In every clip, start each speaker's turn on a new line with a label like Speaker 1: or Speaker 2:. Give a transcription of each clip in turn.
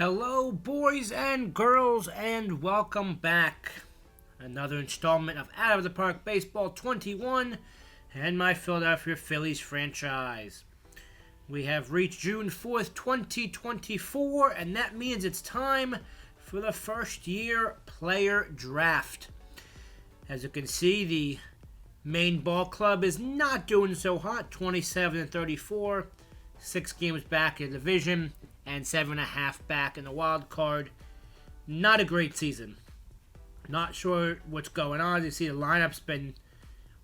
Speaker 1: Hello, boys and girls, and welcome back. Another installment of Out of the Park Baseball 21 and my Philadelphia Phillies franchise. We have reached June 4th, 2024, and that means it's time for the first year player draft. As you can see, the main ball club is not doing so hot, 27-34, 6 games back in the division, and 7.5 back in the wild card. Not a great season. Not sure what's going on. You see the lineup's been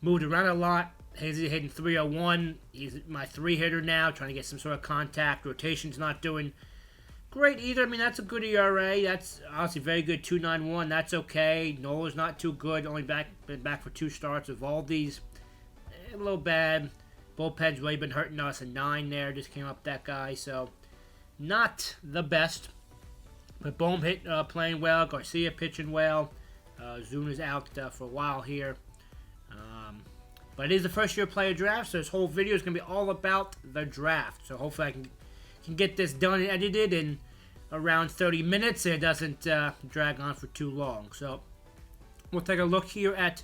Speaker 1: moved around a lot. Hazy hitting 301. He's my 3-hitter now, trying to get some sort of contact. Rotation's not doing great either. I mean, that's a good ERA. That's obviously very good, 2.91. That's okay. Nola's not too good. Only been back for 2 starts. Evaldi's a little bad. Bullpen's really been hurting us. A 9 there. Just came up that guy. So not the best. But Bohm playing well. Garcia pitching well. Zuna's out for a while here. But it is the first year player draft, so this whole video is going to be all about the draft. So hopefully I can get this done and edited in around 30 minutes and it doesn't drag on for too long. So we'll take a look here at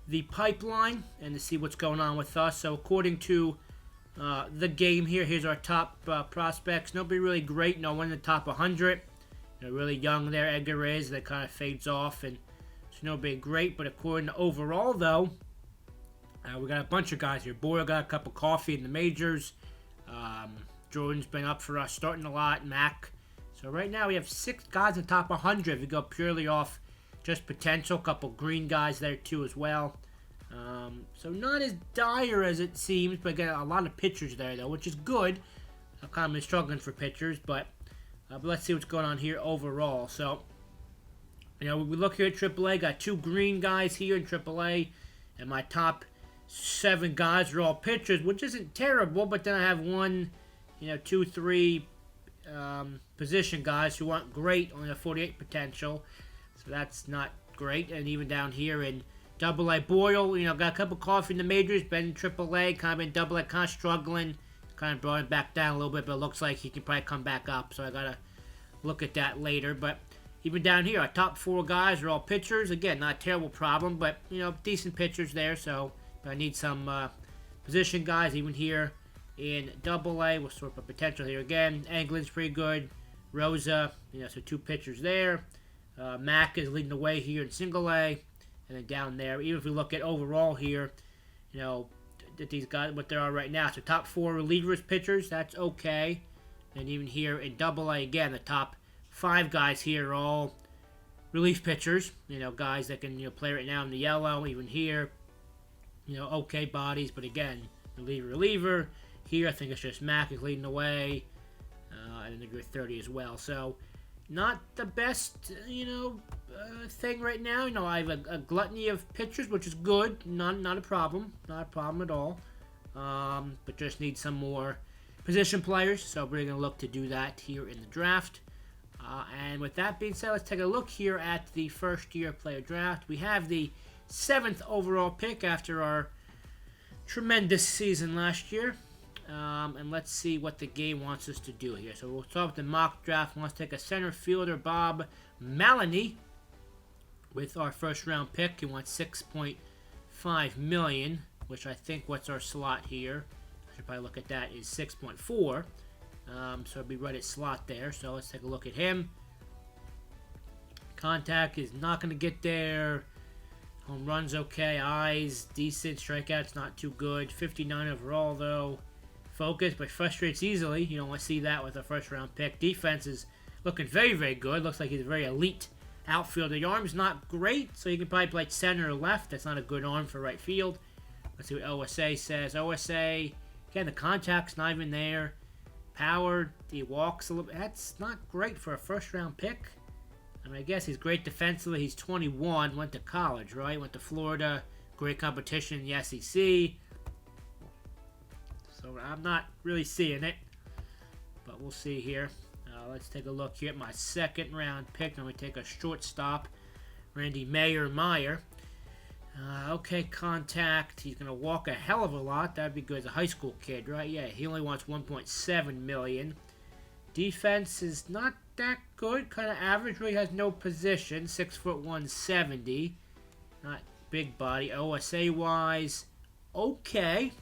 Speaker 1: the pipeline and to see what's going on with us. So according to the game here, here's our top prospects. Nobody really great. No one in the top 100. Really young there, Edgar is. That kind of fades off, and so nobody great. But according to overall, though, we got a bunch of guys here. Boyle got a cup of coffee in the majors. Jordan's been up for us, starting a lot. Mac. So right now we have 6 guys in the top 100. If we go purely off just potential, a couple green guys there too as well. So not as dire as it seems, but again, a lot of pitchers there though, which is good. I've kind of been struggling for pitchers, but let's see what's going on here overall. So, we look here at AAA. Got 2 green guys here in AAA, and my top 7 guys are all pitchers, which isn't terrible. But then I have 1, 2, 3 position guys who aren't great, only a 48 potential, so that's not great. And even down here in AA, Boyle, got a cup of coffee in the majors, been in AAA, kind of in AA, kind of struggling. Kind of brought him back down a little bit, but it looks like he can probably come back up. So I got to look at that later. But even down here, our top 4 guys are all pitchers. Again, not a terrible problem, but, decent pitchers there. So I need some position guys even here in AA. We'll sort of potential here again. Anglin's pretty good. Rosa, so 2 pitchers there. Mac is leading the way here in single A. And then down there, even if we look at overall here, that these guys, what they are right now. So top 4 relievers, pitchers, that's okay. And even here in AA, again, the top 5 guys here are all relief pitchers. Guys that can play right now in the yellow. Even here, okay bodies, but again, reliever. Here, I think it's just Mac is leading the way, and then the 30 as well. So not the best, thing right now. I have a gluttony of pitchers, which is good. Not a problem. Not a problem at all. But just need some more position players. So we're going to look to do that here in the draft. And with that being said, let's take a look here at the first year player draft. We have the 7th overall pick after our tremendous season last year. And let's see what the game wants us to do here. So we'll start with the mock draft. Wants to take a center fielder, Bob Maloney, with our first round pick. He wants $6.5 million, which I think what's our slot here. I should probably look at that, is 6.4. So it'll be right at slot there. So let's take a look at him. Contact is not going to get there. Home runs okay. Eyes decent. Strikeouts not too good. 59 overall though. Focus, but frustrates easily. You don't want to see that with a first round pick. Defense is looking very, very good. Looks like he's a very elite outfielder. The arm's not great, so you can probably play center or left. That's not a good arm for right field. Let's see what OSA says. OSA, again, the contact's not even there. Power, he walks a little bit. That's not great for a first round pick. I mean, I guess he's great defensively. He's 21, went to college, right? Went to Florida. Great competition in the SEC. So I'm not really seeing it, but we'll see here. Let's take a look here at my 2nd round pick. Then we take a shortstop, Randy Meyer. Okay, contact. He's going to walk a hell of a lot. That'd be good as a high school kid, right? Yeah, he only wants $1.7 million. Defense is not that good. Kind of average. Really has no position. 6'1", 170. Not big body. OSA wise, okay.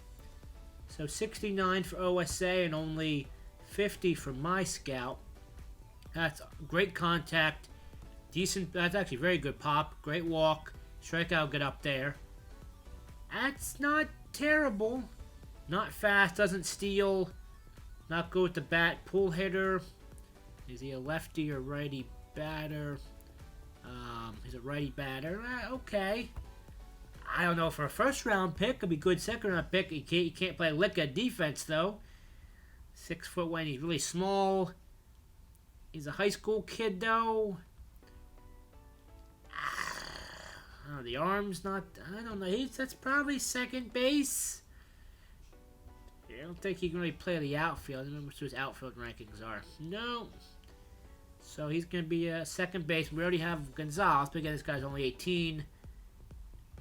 Speaker 1: So 69 for OSA and only 50 for my scout. That's great contact. Decent. That's actually very good pop. Great walk. Strikeout get up there. That's not terrible. Not fast. Doesn't steal. Not good with the bat. Pull hitter. Is he a lefty or righty batter? He's a righty batter. Okay. I don't know, for a first-round pick, could be good second-round pick. He can't play lick at defense, though. 6'1", he's really small. He's a high school kid, though. The arm's not, I don't know. That's probably second base. I don't think he can really play the outfield. I don't remember what his outfield rankings are. No. So he's going to be a second base. We already have Gonzalez, but again, this guy's only 18.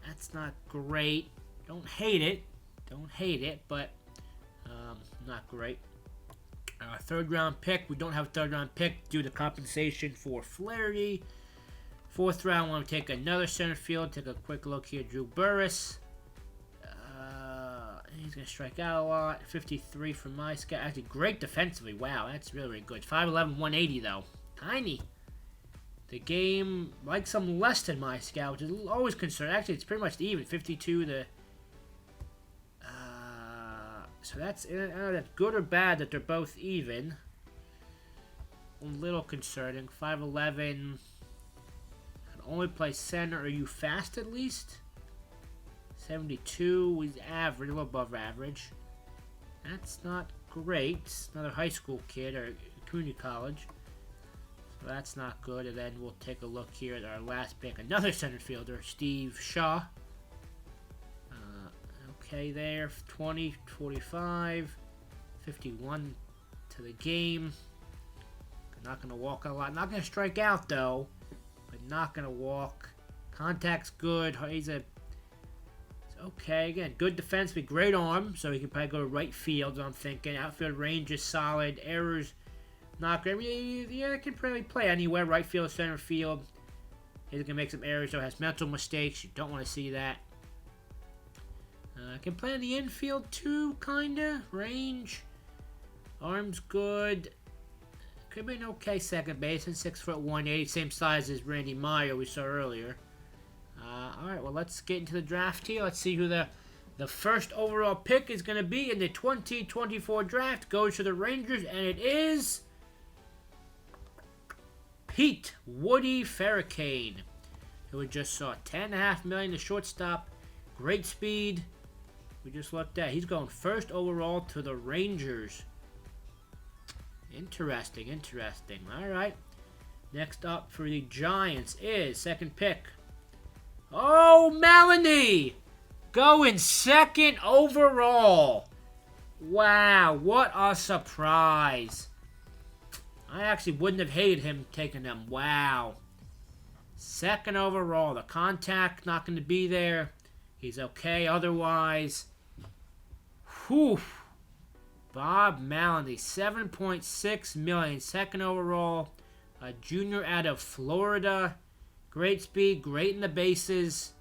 Speaker 1: That's not great. Don't hate it, but not great. Third round pick. We don't have a third round pick due to compensation for Flaherty. Fourth round, want to take another center field. Take a quick look here. Drew Burress. He's going to strike out a lot. 53 for my scout. Actually, great defensively. Wow, that's really, really good. 5'11", 180, though. Tiny. The game likes him less than my scout, which is always concerned. Actually, it's pretty much even. 52 to... so that's... I don't know if that's good or bad that they're both even. A little concerning. 5'11". Can only play center. Are you fast at least? 72. He's average. A little above average. That's not great. Another high school kid or community college. That's not good. And then we'll take a look here at our last pick. Another center fielder, Steve Shaw. Okay there. 20, 45, 51 to the game. Not going to walk a lot. Not going to strike out, though. But not going to walk. Contact's good. He's okay. Again, good defense, but great arm. So he can probably go to right field, I'm thinking. Outfield range is solid. Errors, not great. Yeah, he can probably play anywhere. Right field, center field. He's going to make some errors, so has mental mistakes. You don't want to see that. Can play in the infield, too, kind of. Range. Arm's good. Could be an okay second baseman. 6'1", 180. Same size as Randy Meyer we saw earlier. Alright, well, let's get into the draft here. Let's see who the first overall pick is going to be in the 2024 draft. Goes to the Rangers, and it is Pete Woody Ferricane, who we just saw. $10.5 million, the shortstop. Great speed. We just looked at. He's going first overall to the Rangers. Interesting. Alright. Next up for the Giants is second pick. Oh, Melanie! Going second overall. Wow, what a surprise. I actually wouldn't have hated him taking them. Wow. Second overall. The contact not going to be there. He's okay otherwise. Whew. Bob Melanie, $7.6 million. Second overall. A junior out of Florida. Great speed, great in the bases.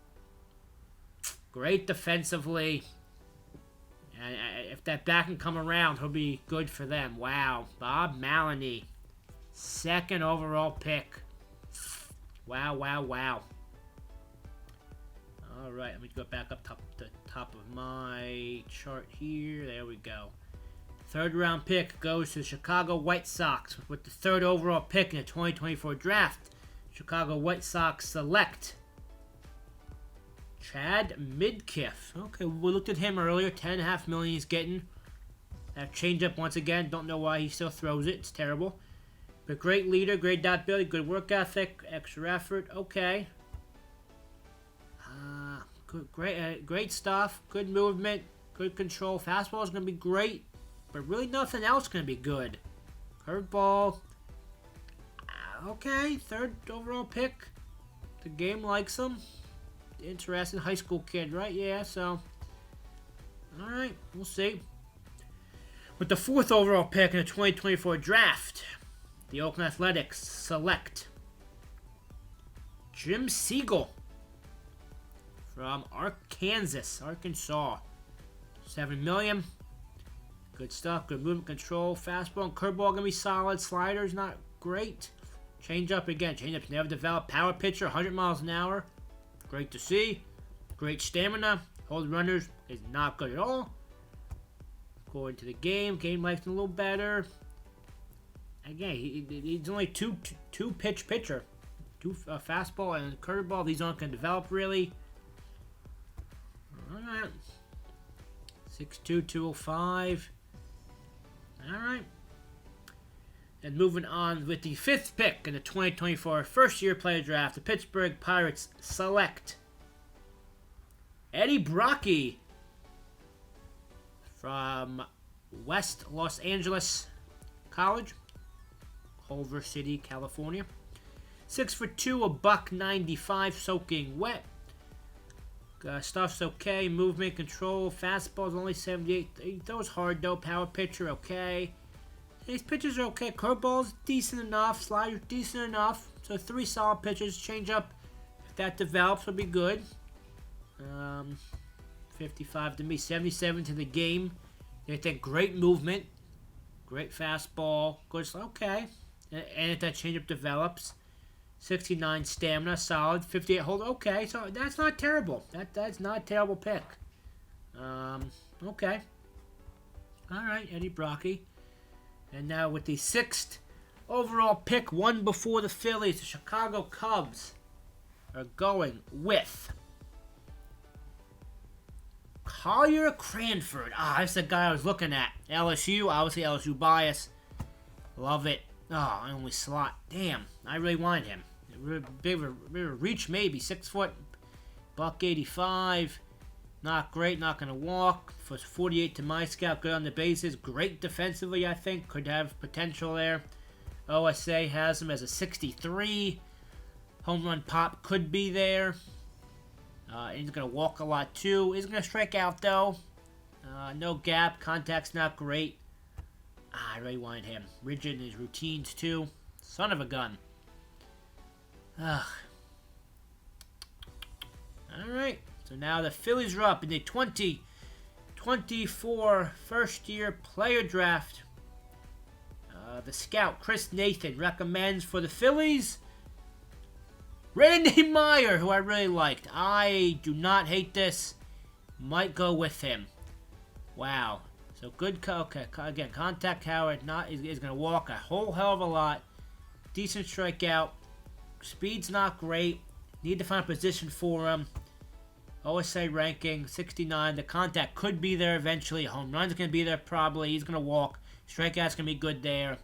Speaker 1: Great defensively. And if that bat can come around, he'll be good for them. Wow. Bob Melanie. Second overall pick. Wow. Alright, let me go back up the top of my chart here. There we go. Third round pick goes to the Chicago White Sox with the third overall pick in the 2024 draft. Chicago White Sox select Chad Midkiff. Okay, we looked at him earlier. $10.5 million he's getting. That changeup once again. Don't know why he still throws it. It's terrible. But great leader, great dot ability, good work ethic, extra effort. Okay. Great stuff. Good movement. Good control. Fastball is going to be great. But really nothing else going to be good. Curveball. Okay. Third overall pick. The game likes him. Interesting. High school kid, right? Yeah, so. Alright. We'll see. With the fourth overall pick in the 2024 draft. the Oakland Athletics select Jim Siegel from Arkansas. $7 million. Good stuff. Good movement control. Fastball and curveball gonna be solid. Sliders not great. Change-up again. Change-up's never developed. Power pitcher, 100 miles an hour. Great to see. Great stamina. Hold runners is not good at all. According to the game life's a little better. Again, he's only two pitch pitcher. Two fastball and curveball. These aren't going to develop really. All right. 6'2", 205. All right. And moving on with the 5th pick in the 2024 first-year player draft, the Pittsburgh Pirates select Eddie Brocky from West Los Angeles College, Culver City, California. 6'2", $195, soaking wet. Stuff's okay. Movement, control, fastball's only 78. He throws hard though. Power pitcher, okay. These pitches are okay. Curveball's decent enough. Slider's decent enough. So 3 solid pitches. Change up, if that develops, will be good. 55 to me. 77 to the game. They think great movement. Great fastball. Good. Okay. And if that changeup develops. 69 stamina. Solid. 58 hold. Okay. So that's not terrible. That's not a terrible pick. Okay. All right. Eddie Brocky. And now with the 6th overall pick, one before the Phillies, the Chicago Cubs are going with Collier Cranford. That's the guy I was looking at. LSU, obviously LSU bias. Love it. I only slot. Damn, I really wanted him. Bit of a reach maybe. 6 foot, $185. Not great, not going to walk. For 48 to my scout, good on the bases. Great defensively, I think. Could have potential there. OSA has him as a 63. Home run pop could be there. He's going to walk a lot too. He's going to strike out though. No gap. Contact's not great. I really wanted him. Rigid in his routines too. Son of a gun. Alright. So now the Phillies are up in the 2024 first-year player draft. The scout, Chris Nathan, recommends for the Phillies Randy Meyer, who I really liked. I do not hate this. Might go with him. Wow. So good. Okay. Again, contact Howard is going to walk a whole hell of a lot. Decent strikeout. Speed's not great. Need to find a position for him. OSA ranking 69. The contact could be there eventually. Home run's going to be there probably. He's going to walk. Strikeout's going to be good there.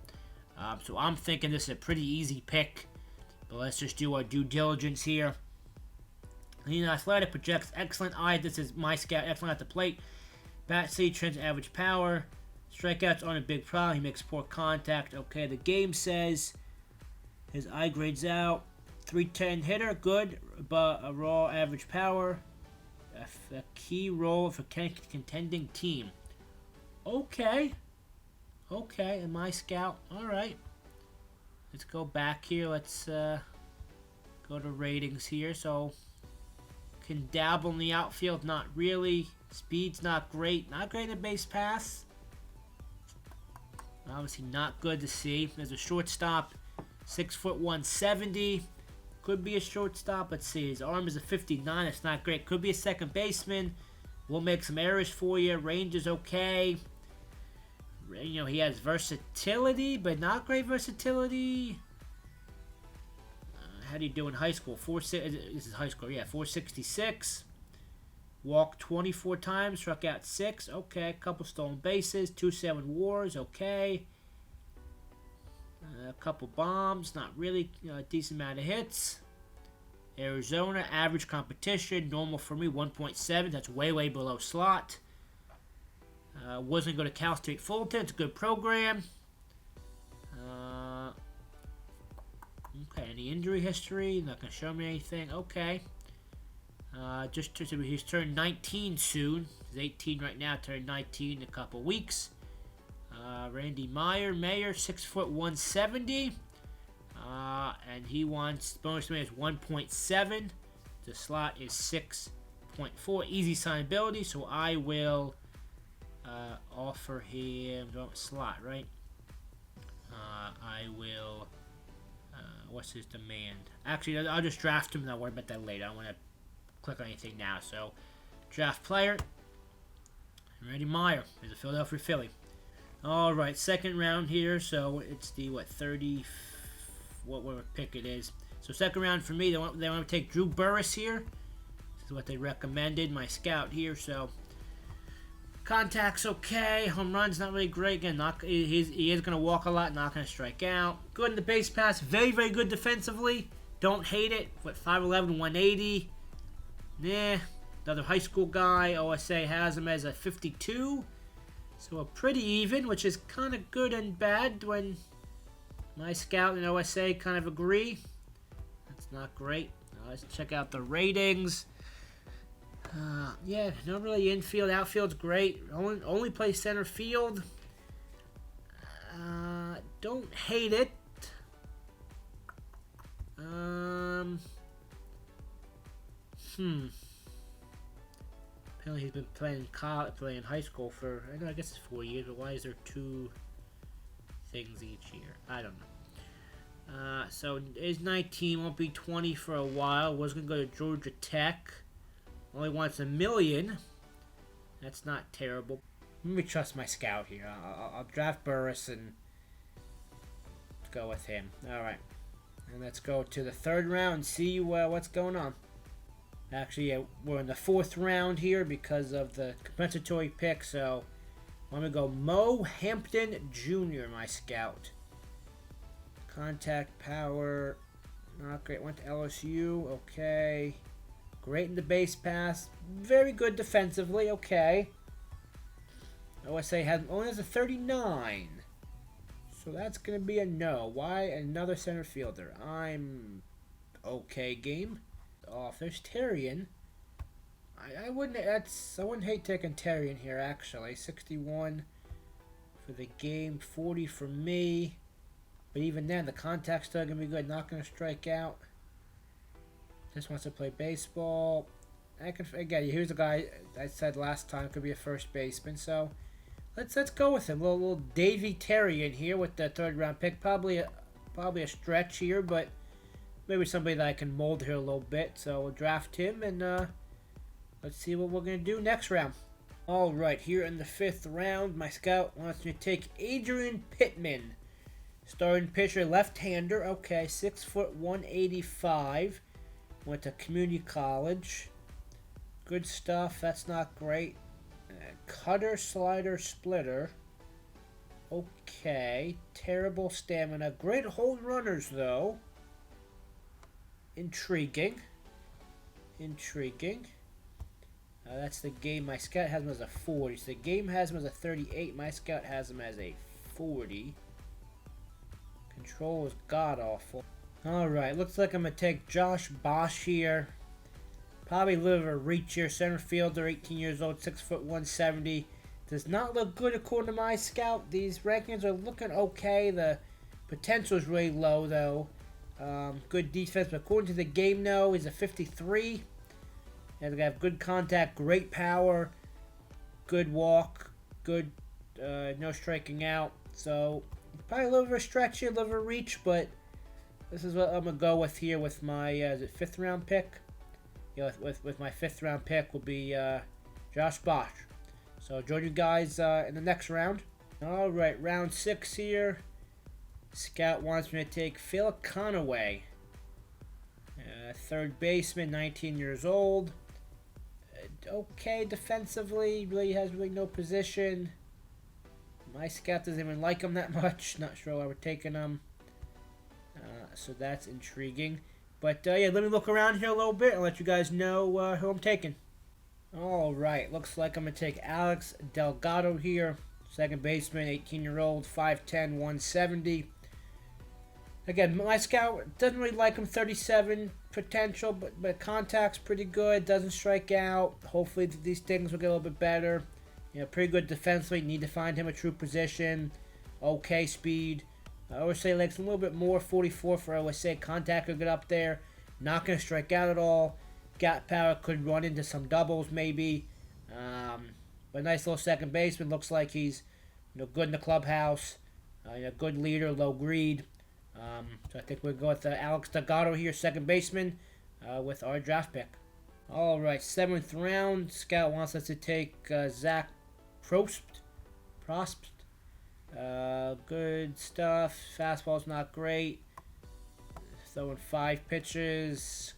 Speaker 1: So I'm thinking this is a pretty easy pick. But let's just do our due diligence here. The Athletic projects excellent eye. This is my scout. Excellent at the plate. Bat speed trends average power. Strikeouts aren't a big problem. He makes poor contact. Okay, the game says his eye grades out. 310 hitter, good. But a raw average power. A key role for contending team. Okay, and my scout. All right. Let's go back here. Let's go to ratings here. So, can dabble in the outfield. Not really. Speed's not great. Not great at base pass. Obviously not good to see. There's a shortstop. 6 foot 170. Could be a shortstop. Let's see. His arm is a 59. It's not great. Could be a second baseman. We'll make some errors for you. Range is okay. You know, he has versatility, but not great versatility. How do you do in high school? This is high school, yeah. 466. Walked 24 times, struck out 6. Okay, a couple stolen bases. 2-7 WARs. Okay. A couple bombs. Not really a decent amount of hits. Arizona, average competition. Normal for me, 1.7. That's way, way below slot. Wasn't going to Cal State Fulton. It's a good program. Okay, any injury history? Not going to show me anything. Okay. He's turned 19 soon. He's 18 right now. Turned 19 in a couple weeks. Randy Mayer, 6', 170. And he wants bonus to me is 1.7. The slot is 6.4. Easy signability, so I will offer him slot, right? I will. What's his demand? Actually, I'll just draft him and I'll worry about that later. I don't want to click on anything now. So, draft player. Randy Meyer is a Philadelphia Philly. All right, second round here. So it's the 30. Whatever pick it is. So second round for me, they want to take Drew Burress here. This is what they recommended. My scout here. So contact's okay. Home run's not really great. Again, he is going to walk a lot, not going to strike out. Good in the base pass. Very, very good defensively. Don't hate it. 5'11", 180. Nah. Another high school guy. OSA has him as a 52. So a pretty even, which is kind of good and bad when my scout and OSA kind of agree. That's not great. Let's check out the ratings. Yeah, not really infield. Outfield's great. Only play center field. Don't hate it. Apparently he's been playing high school for, I guess it's 4 years, but why is there 2 things each year? I don't know. So is 19, won't be 20 for a while. Was going to go to Georgia Tech. Only wants $1 million. That's not terrible. Let me trust my scout here. I'll draft Burress and go with him. All right. And let's go to the third round and see what's going on. Actually, we're in the fourth round here because of the compensatory pick. So I'm going to go Mo Hampton Jr., my scout. Contact power, not great. Went to LSU, okay. Great in the base pass. Very good defensively, okay. OSA only has a 39. So that's going to be a no. Why another center fielder? I'm okay, game. Oh, if there's Terrian, I wouldn't hate taking Terrian here actually. 61 for the game, 40 for me. But even then, the contact's still gonna be good. Not gonna strike out. Just wants to play baseball. Again, here's a guy I said last time could be a first baseman. So let's go with him. Little Davey Terrian here with the third round pick. Probably a stretch here, but maybe somebody that I can mold here a little bit. So we'll draft him, and let's see what we're going to do next round. All right, here in the fifth round, my scout wants me to take Adrian Pittman. Starting pitcher, left-hander. Okay, 6', 185. Went to community college. Good stuff. That's not great. Cutter, slider, splitter. Okay. Terrible stamina. Great home runners, though. Intriguing. That's the game. My scout has him as a 40. So the game has him as a 38. My scout has him as a 40. Control is god-awful. Alright, looks like I'm going to take Josh Bosch here. Probably a little bit of a reach here. Center fielder, 18 years old, 6', 170. Does not look good according to my scout. These rankings are looking okay. The potential is really low, though. Good defense, but according to the game, though, he's a 53. And they have good contact, great power, good walk, good no striking out. So probably a little bit of a stretch here, a little bit of reach, but this is what I'm gonna go with here with my is it fifth round pick? Yeah, with my fifth round pick will be Josh Bosch. So join you guys in the next round. All right, round 6 here. Scout wants me to take Phil Conaway, third baseman, 19 years old. Okay, defensively, really has no position. My scout doesn't even like him that much. Not sure why we're taking him. So that's intriguing. But yeah, let me look around here a little bit and let you guys know who I'm taking. All right, looks like I'm going to take Alex Delgado here. Second baseman, 18-year-old, 5'10", 170. Again, my scout doesn't really like him, 37 potential, but contact's pretty good, doesn't strike out. Hopefully these things will get a little bit better. Pretty good defensively. Need to find him a true position. Okay speed. OSA likes a little bit more. 44 for OSA. Contact could get up there. Not going to strike out at all. Gap power, could run into some doubles maybe. But nice little second baseman. Looks like he's good in the clubhouse. Good leader, low greed. So I think we'll go with Alex Delgado here, second baseman, with our draft pick. All right, 7th round. Scout wants us to take Zach Prost. Good stuff. Fastball's not great. Throwing 5 pitches.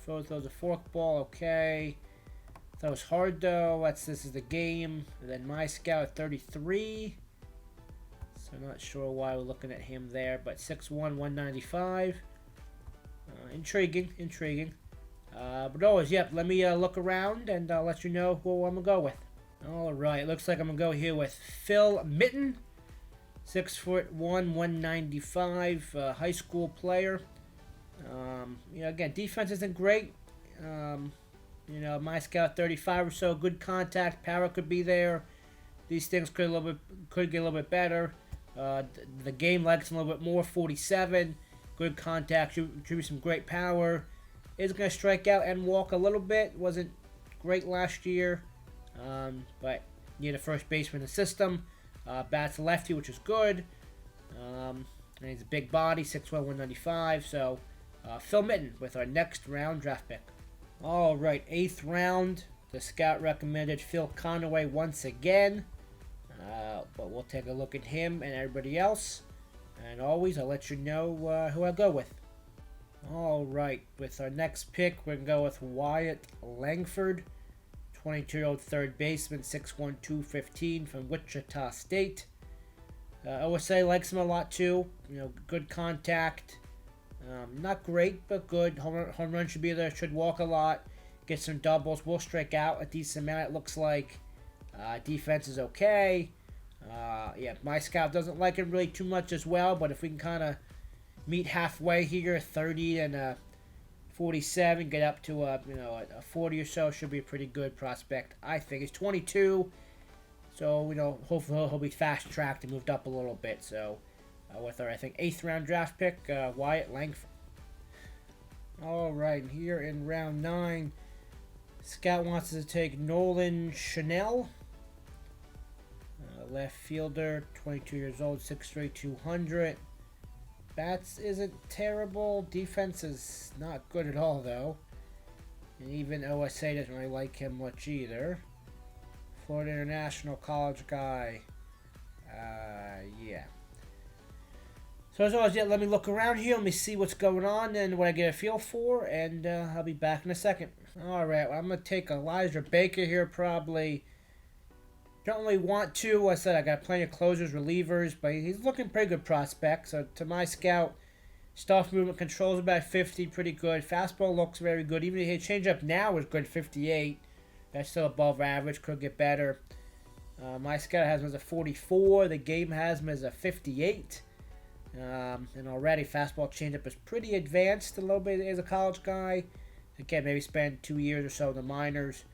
Speaker 1: Throws a forkball, okay. Throws hard though. This is the game. And then my scout at 33. So I'm not sure why we're looking at him there, but 6'1", 195. Intriguing. But always, let me look around and I'll let you know who I'm going to go with. Alright, looks like I'm going to go here with Phil Mitten. 6'1", 195, high school player. Again, defense isn't great. My scout 35 or so, good contact, power could be there. These things could get a little bit better. The game likes a little bit more. 47, good contact, should be some great power. Is going to strike out and walk a little bit. Wasn't great last year, but near the first baseman in the system. Bats lefty, which is good. And he's a big body, 6'1", 195. So Phil Mitten with our next round draft pick. All right, 8th round. The scout recommended Phil Conaway once again. But we'll take a look at him and everybody else. And always, I'll let you know who I go with. All right, with our next pick, we're going to go with Wyatt Langford. 22-year-old third baseman, 6'1", 215 from Wichita State. OSA likes him a lot too. Good contact. Not great, but good. Home run should be there. Should walk a lot. Get some doubles. Will strike out a decent amount, it looks like. Defense is okay. My scout doesn't like him really too much as well, but if we can kind of meet halfway here, 30 and 47, get up to a 40 or so, should be a pretty good prospect. I think he's 22, so hopefully he'll be fast tracked and moved up a little bit. So with our 8th round draft pick, Wyatt Langford. All right, here in round 9, scout wants us to take Nolan Chanel, left fielder, 22 years old, 6'3", 200. Bats isn't terrible. Defense is not good at all, though. And even OSA doesn't really like him much either. Florida International college guy. So as always, let me look around here. Let me see what's going on and what I get a feel for. And I'll be back in a second. Alright, well, I'm going to take Elijah Baker here probably. Don't really want to. I said I got plenty of closers, relievers, but he's looking pretty good prospect. So to my scout, stuff movement controls about 50, pretty good. Fastball looks very good. Even his changeup now is good, 58. That's still above average. Could get better. My scout has him as a 44. The game has him as a 58. And already fastball changeup is pretty advanced a little bit as a college guy. Again, maybe spend 2 years or so in the minors.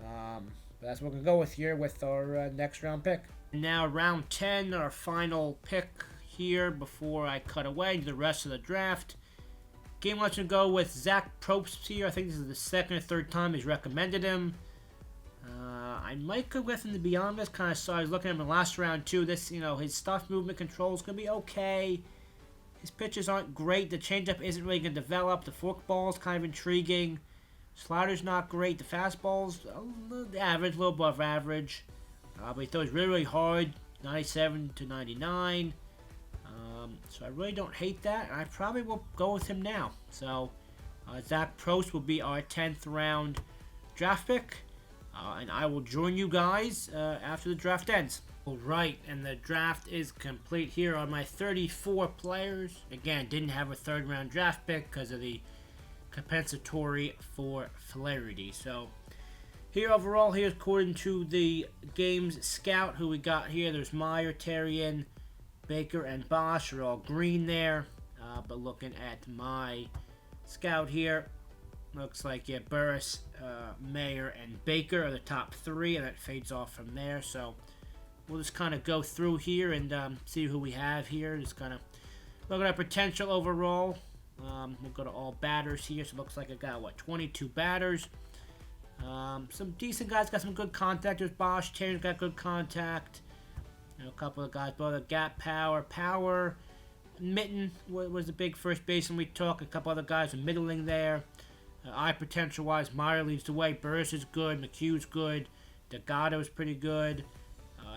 Speaker 1: But that's what we're going to go with here with our next round pick. Now round 10, our final pick here before I cut away to the rest of the draft. Game wants to go with Zach Probst here. I think this is the second or third time he's recommended him. I might go with him, to be honest. Kind of saw I was looking at him in the last round too. This, his stuff movement control is going to be okay. His pitches aren't great. The changeup isn't really going to develop. The forkball is kind of intriguing. Slider's not great. The fastball's average, a little above average. But he throws really, really hard. 97 to 99. So I really don't hate that. I probably will go with him now. So Zach Prost will be our 10th round draft pick. And I will join you guys after the draft ends. Alright, and the draft is complete. Here are my 34 players. Again, didn't have a third round draft pick because of the compensatory for Flaherty. So here overall, here's according to the game's scout who we got here. There's Meyer, Terrien, Baker, and Bosch are all green there. But looking at my scout here, Looks like, yeah, Burris, Mayer, and Baker are the top three, and that fades off from there. So we'll just kind of go through here and see who we have here. Just kind of look at our potential overall. We'll go to all batters here. So it looks like I got, 22 batters. Some decent guys got some good contact. There's Bosch, Terry's got good contact. A couple of guys, both Gap Power, Mitten was the big first baseman we took. A couple other guys are middling there. Eye potential-wise, Meyer leads the way. Burris is good. McHugh's good. Delgado's pretty good.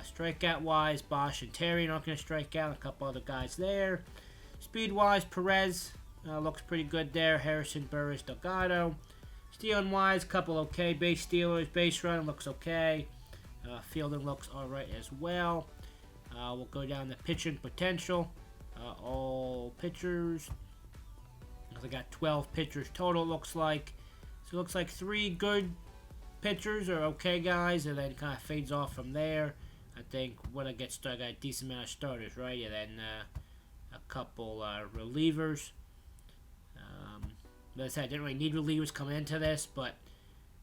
Speaker 1: Strikeout-wise, Bosch and Terry aren't going to strike out. A couple other guys there. Speed-wise, Perez looks pretty good there. Harrison, Burris, Delgado. Stealing-wise, couple okay. Base stealers, base running looks okay. Fielding looks alright as well. We'll go down to pitching potential. All pitchers. I got 12 pitchers total, looks like. So it looks like 3 good pitchers are okay guys, and then kind of fades off from there. I think when I get started, I got a decent amount of starters, right? And then a couple relievers. As I said, I didn't really need relievers coming into this, but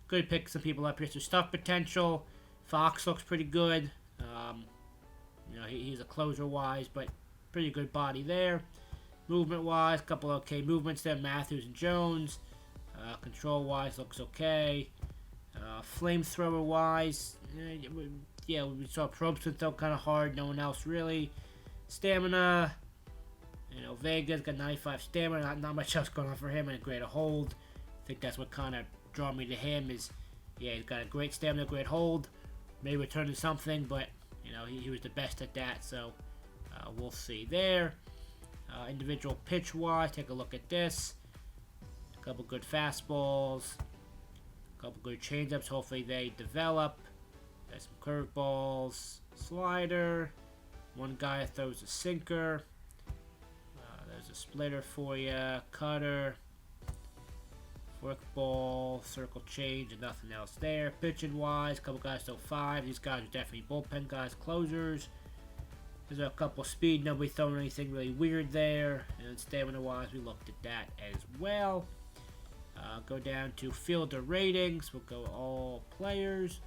Speaker 1: good to pick some people up here. So stuff potential. Fox looks pretty good. He's a closer-wise, but pretty good body there. Movement-wise, a couple okay movements there. Matthews and Jones. Control-wise, looks okay. Flamethrower-wise, yeah, we saw Probst throw kind of hard. No one else really. Stamina, Vega's got 95 stamina. Not much else going on for him, and a great hold. I think that's what kind of drew me to him is, yeah, he's got a great stamina, great hold. May return to something, but, he was the best at that, so we'll see there. Individual pitch-wise, take a look at this. A couple good fastballs. A couple good changeups. Hopefully they develop. There's some curveballs. Slider. One guy throws a sinker. There's a splitter for you. Cutter. Forkball. Circle change and nothing else there. Pitching-wise, a couple guys throw 5. These guys are definitely bullpen guys, closers. There's a couple speed, nobody throwing anything really weird there. And stamina-wise, we looked at that as well. Go down to fielder ratings. We'll go all players.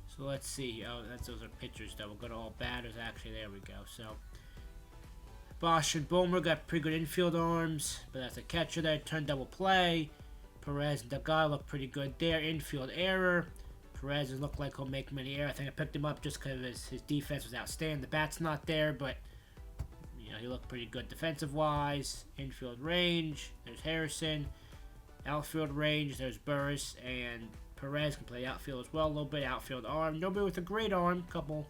Speaker 1: So let's see. Oh, those are pitchers, though. We'll go to all batters. Actually, there we go. So Bosch and Bomer got pretty good infield arms, but that's a catcher there. Turn double play. Perez and Delgado look pretty good there. Infield error. Perez doesn't look like he'll make many errors. I think I picked him up just because his defense was outstanding. The bat's not there, but he looked pretty good defensive-wise. Infield range. There's Harrison. Outfield range. There's Burris, and Perez can play outfield as well. A little bit outfield arm. Nobody with a great arm. Couple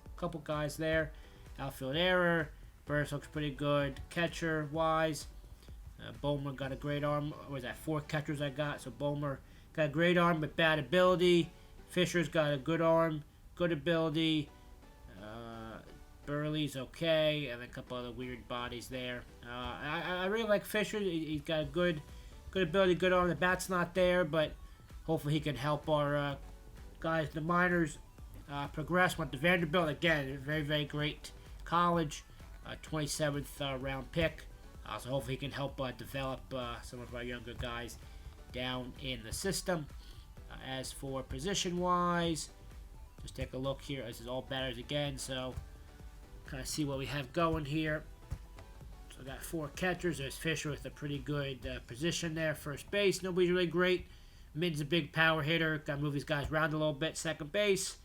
Speaker 1: guys there. Outfield error. Burris looks pretty good. Catcher-wise, Bomer got a great arm. What was that? 4 catchers I got. So Bomer got a great arm but bad ability. Fisher's got a good arm, good ability. Burley's okay, and a couple other weird bodies there. I really like Fisher. He's got a good ability, good arm. The bat's not there, but hopefully he can help our guys, the minors, progress. Went to Vanderbilt again. Very, very great college. 27th round pick. So hopefully he can help develop some of our younger guys down in the system. As for position-wise, just take a look here. This is all batters again, so kind of see what we have going here. So I got 4 catchers. There's Fisher with a pretty good position there. First base, nobody's really great. Mid's a big power hitter. Got to move these guys around a little bit. Second base,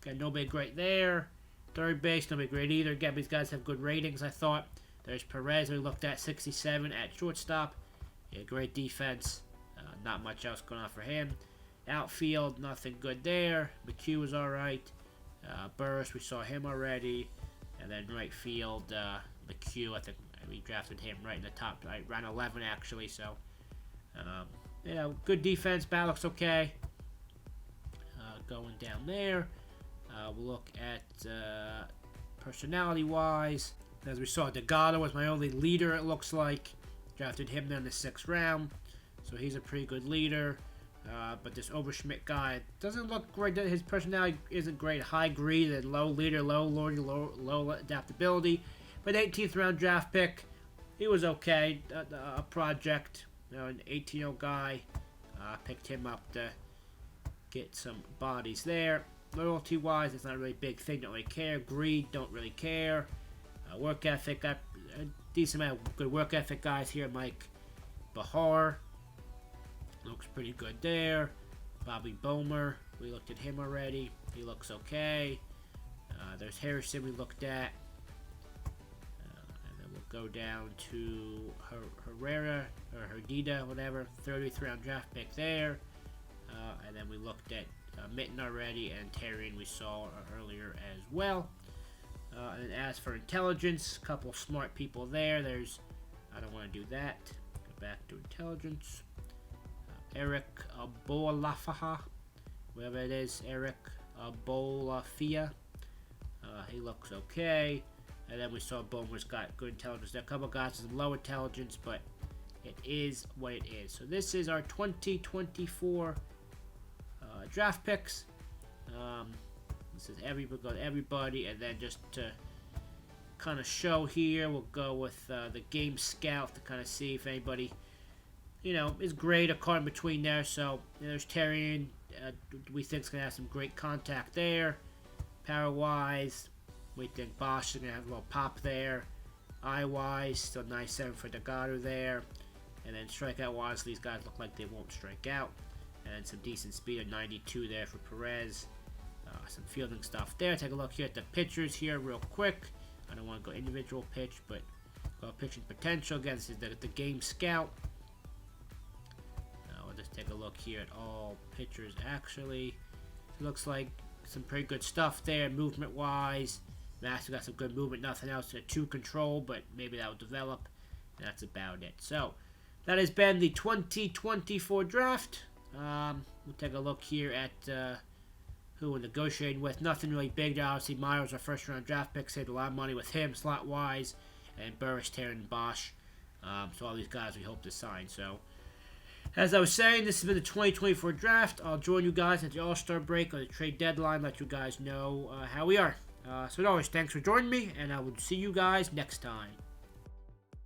Speaker 1: got nobody great there. Third base, nobody great either. Again, these guys have good ratings, I thought. There's Perez, we looked at 67 at shortstop. Yeah, great defense. Not much else going on for him. Outfield, nothing good there. McHugh was alright. Burris, we saw him already. And then right field, McHugh, I think we drafted him right in the top, right, round 11 actually. So, good defense. Bat looks okay. Going down there, we'll look at personality-wise. As we saw, Delgado was my only leader, it looks like. Drafted him there in the 6th round. So he's a pretty good leader. But this Overschmidt guy doesn't look great. His personality isn't great. High greed and low leader, low adaptability. But 18th round draft pick, he was okay. A project. an 18-year-old guy. Picked him up to get some bodies there. Loyalty-wise, it's not a really big thing. Don't really care. Greed, don't really care. Work ethic, got a decent amount of good work ethic guys here. Mike Bahar looks pretty good there. Bobby Bomer, we looked at him already. He looks okay. There's Harrison we looked at. And then we'll go down to Herrera, or Herdita, whatever. 33rd round draft pick there. And then we looked at Mitten already, and Terrian we saw earlier as well. And as for intelligence, a couple smart people there. I don't want to do that. Go back to intelligence. Eric Abolafaha, whatever it is, Eric Abolafia. He looks okay. And then we saw Bomer's got good intelligence. There are a couple guys with low intelligence, but it is what it is. So this is our 2024 draft picks. This is everybody, and then just to kind of show here, we'll go with the game scout to kind of see if anybody, is great or caught in between there. So there's Terrian. We think is gonna have some great contact there. Power wise, we think Bosch is gonna have a little pop there. Eye wise, still 97 for Delgado there. And then strikeout wise, these guys look like they won't strike out. And some decent speed of 92 there for Perez. Some fielding stuff there. Take a look here at the pitchers here real quick. I don't want to go individual pitch, but go pitching potential. Again, this is the game scout. We'll just take a look here at all pitchers actually. It looks like some pretty good stuff there, movement wise. Master got some good movement, nothing else to control, but maybe that will develop. That's about it. So that has been the 2024 draft. We'll take a look here at who we're negotiating with. Nothing really big there. Obviously, Myers, our first round draft pick, saved a lot of money with him, slot wise, and Burris, Terran, and Bosch. So all these guys we hope to sign. So, as I was saying, this has been the 2024 draft. I'll join you guys at the All-Star break or the trade deadline, let you guys know how we are. So as always, thanks for joining me, and I will see you guys next time.